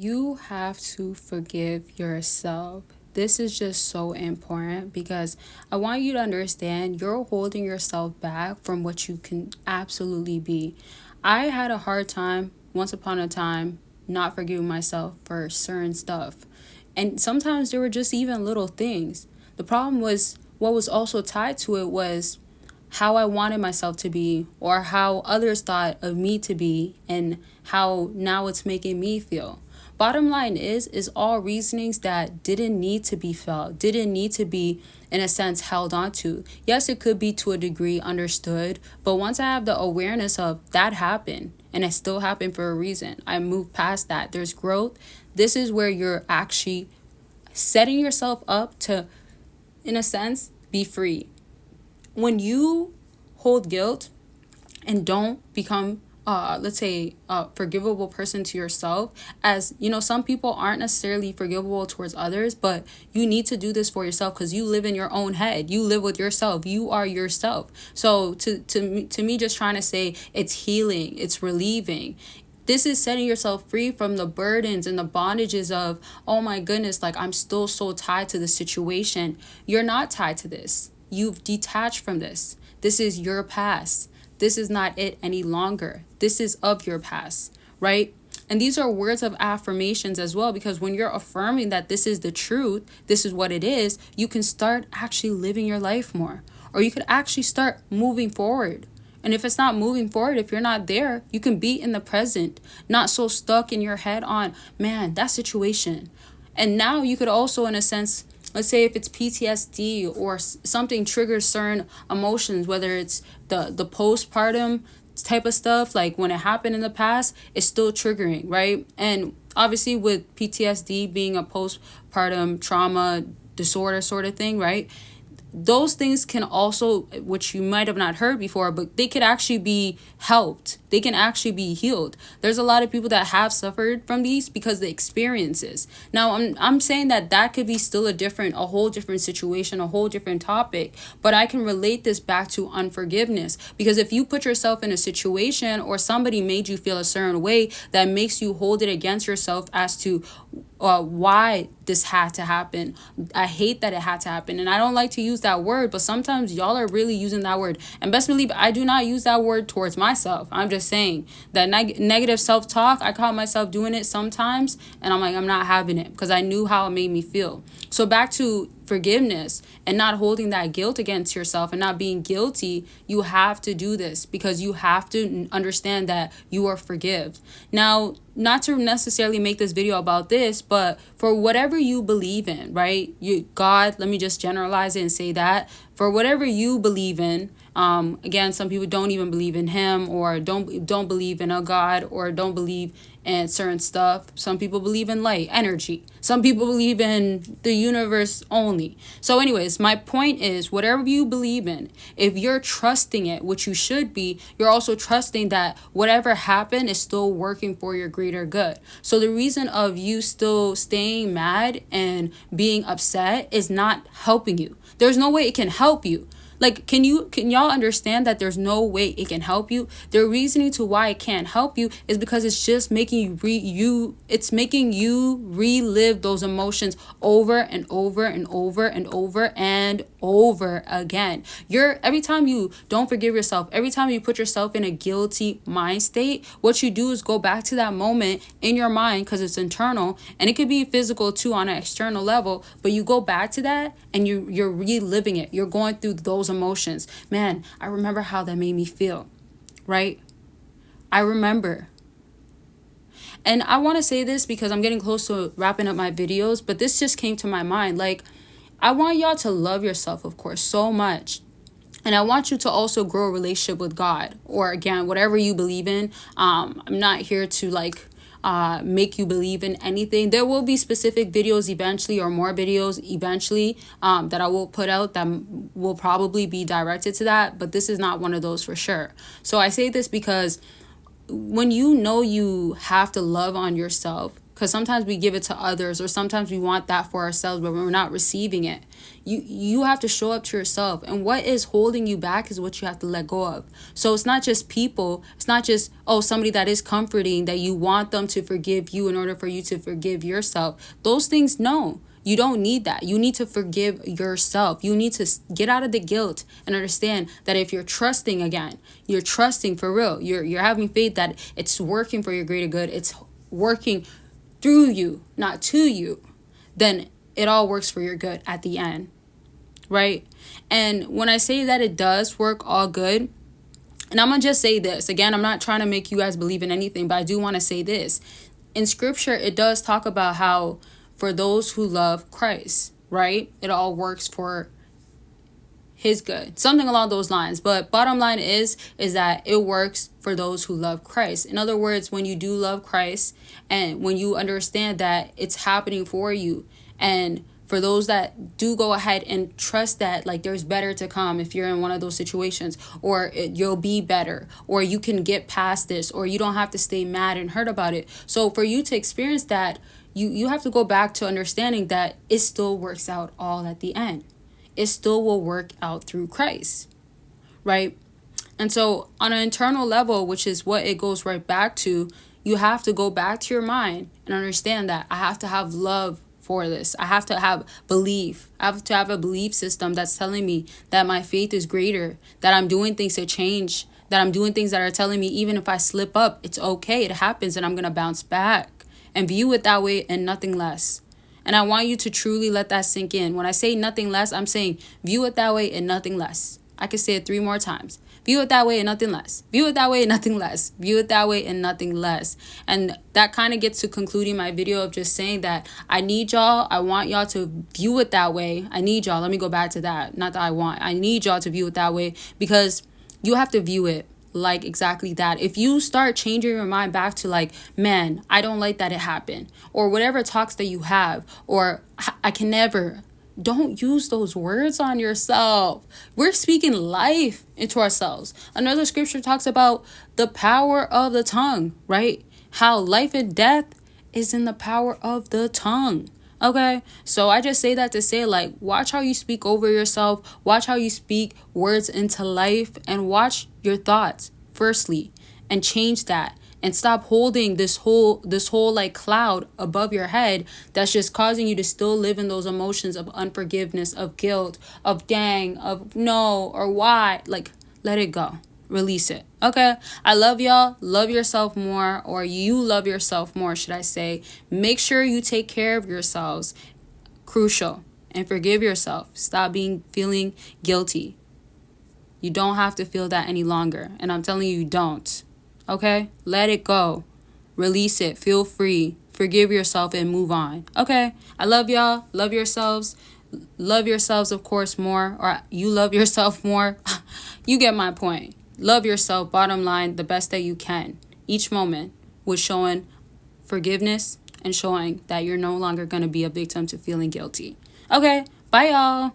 You have to forgive yourself. This is just so important because I want you to understand you're holding yourself back from what you can absolutely be. I had a hard time once upon a time not forgiving myself for certain stuff. And sometimes there were just even little things. The problem was what was also tied to it was how I wanted myself to be or how others thought of me to be and how now it's making me feel. Bottom line is all reasonings that didn't need to be felt, didn't need to be in a sense held on to. Yes, it could be to a degree understood, but once I have the awareness of that happened and it still happened for a reason, I move past that. There's growth. This is where you're actually setting yourself up to, in a sense, be free. When you hold guilt and don't become let's say a forgivable person to yourself, as you know, some people aren't necessarily forgivable towards others, but you need to do this for yourself because you live in your own head, you live with yourself, you are yourself. So to me just trying to say it's healing, it's relieving, this is setting yourself free from the burdens and the bondages of, oh my goodness, like I'm still so tied to the situation. You're not tied to this. You've detached from this. This is your past. This is not it any longer. This is of your past, right? And these are words of affirmations as well, because when you're affirming that this is the truth, this is what it is, you can start actually living your life more, or you could actually start moving forward. And if it's not moving forward, if you're not there, you can be in the present, not so stuck in your head on, man, that situation. And now you could also, in a sense, let's say if it's PTSD or something triggers certain emotions, whether it's the postpartum type of stuff, like when it happened in the past, it's still triggering, right? And obviously with PTSD being a postpartum trauma disorder sort of thing, right? Those things can also, which you might have not heard before, but they could actually be helped. They can actually be healed. There's a lot of people that have suffered from these because of the experiences. Now, I'm saying that could be still a whole different situation, a whole different topic. But I can relate this back to unforgiveness, because if you put yourself in a situation or somebody made you feel a certain way, that makes you hold it against yourself as to why this had to happen. I hate that it had to happen. And I don't like to use that word, but sometimes y'all are really using that word. And best believe I do not use that word towards myself. I'm just saying that negative self-talk, I caught myself doing it sometimes. And I'm like, I'm not having it because I knew how it made me feel. So back to forgiveness and not holding that guilt against yourself and not being guilty, you have to do this because you have to understand that you are forgiven. Now, not to necessarily make this video about this, but for whatever you believe in, right? God, let me just generalize it and say that for whatever you believe in, again, some people don't even believe in him or don't believe in a God or don't believe in certain stuff. Some people believe in light, energy. Some people believe in the universe only. So anyways, my point is whatever you believe in, if you're trusting it, which you should be, you're also trusting that whatever happened is still working for your greater good. So the reason of you still staying mad and being upset is not helping you. There's no way it can help you. Like, can y'all understand that there's no way it can help you? The reasoning to why it can't help you is because it's just making it's making you relive those emotions over and over and over and over and over again. Every time you don't forgive yourself, every time you put yourself in a guilty mind state, what you do is go back to that moment in your mind, because it's internal, and it could be physical too on an external level, but you go back to that and you're reliving it. You're going through those emotions. Man, I remember how that made me feel, right? I remember. And I want to say this because I'm getting close to wrapping up my videos, but this just came to my mind. Like, I want y'all to love yourself, of course, so much. And I want you to also grow a relationship with God, or again, whatever you believe in. I'm not here to make you believe in anything. There will be specific videos eventually, or more videos eventually, that I will put out that will probably be directed to that, but this is not one of those for sure. So I say this because when you know you have to love on yourself, because sometimes we give it to others, or sometimes we want that for ourselves, but we're not receiving it. You have to show up to yourself, and what is holding you back is what you have to let go of. So it's not just people, it's not just, oh, somebody that is comforting, that you want them to forgive you in order for you to forgive yourself. Those things, no. You don't need that. You need to forgive yourself. You need to get out of the guilt and understand that if you're trusting again, you're trusting for real. You're having faith that it's working for your greater good. It's working through you, not to you. Then it all works for your good at the end, right? And when I say that it does work all good, and I'm going to just say this. Again, I'm not trying to make you guys believe in anything, but I do want to say this. In scripture, it does talk about how for those who love Christ, right? It all works for his good. Something along those lines. But bottom line is that it works for those who love Christ. In other words, when you do love Christ and when you understand that it's happening for you, and for those that do go ahead and trust that like there's better to come if you're in one of those situations, or you'll be better, or you can get past this, or you don't have to stay mad and hurt about it. So for you to experience that, you have to go back to understanding that it still works out all at the end. It still will work out through Christ, right? And so on an internal level, which is what it goes right back to, you have to go back to your mind and understand that I have to have love for this. I have to have belief. I have to have a belief system that's telling me that my faith is greater, that I'm doing things to change, that I'm doing things that are telling me even if I slip up, it's okay. It happens and I'm going to bounce back. And view it that way and nothing less. And I want you to truly let that sink in. When I say nothing less, I'm saying view it that way and nothing less. I can say it 3 more times. View it that way and nothing less. View it that way and nothing less. View it that way and nothing less. And that kind of gets to concluding my video of just saying that I need y'all. I want y'all to view it that way. I need y'all. Let me go back to that. Not that I want. I need y'all to view it that way, because you have to view it like exactly that. If you start changing your mind back to like, man, I don't like that it happened, or whatever talks that you have, or I can never, don't use those words on yourself. We're speaking life into ourselves. Another scripture talks about the power of the tongue, right? How life and death is in the power of the tongue. Okay, so I just say that to say, like, watch how you speak over yourself, watch how you speak words into life, and watch your thoughts firstly, and change that, and stop holding this whole like cloud above your head that's just causing you to still live in those emotions of unforgiveness, of guilt, of dang, of no, or why. Like, let it go. Release it. Okay, I love y'all. Love yourself more, or you love yourself more, should I say. Make sure you take care of yourselves. Crucial. And forgive yourself. Stop feeling guilty. You don't have to feel that any longer, and I'm telling you don't. Okay, let it go. Release it. Feel free. Forgive yourself and move on. Okay, I love y'all. Love yourselves. Love yourselves, of course, more, or you love yourself more. You get my point. Love yourself, bottom line, the best that you can. Each moment with showing forgiveness and showing that you're no longer going to be a victim to feeling guilty. Okay, bye y'all.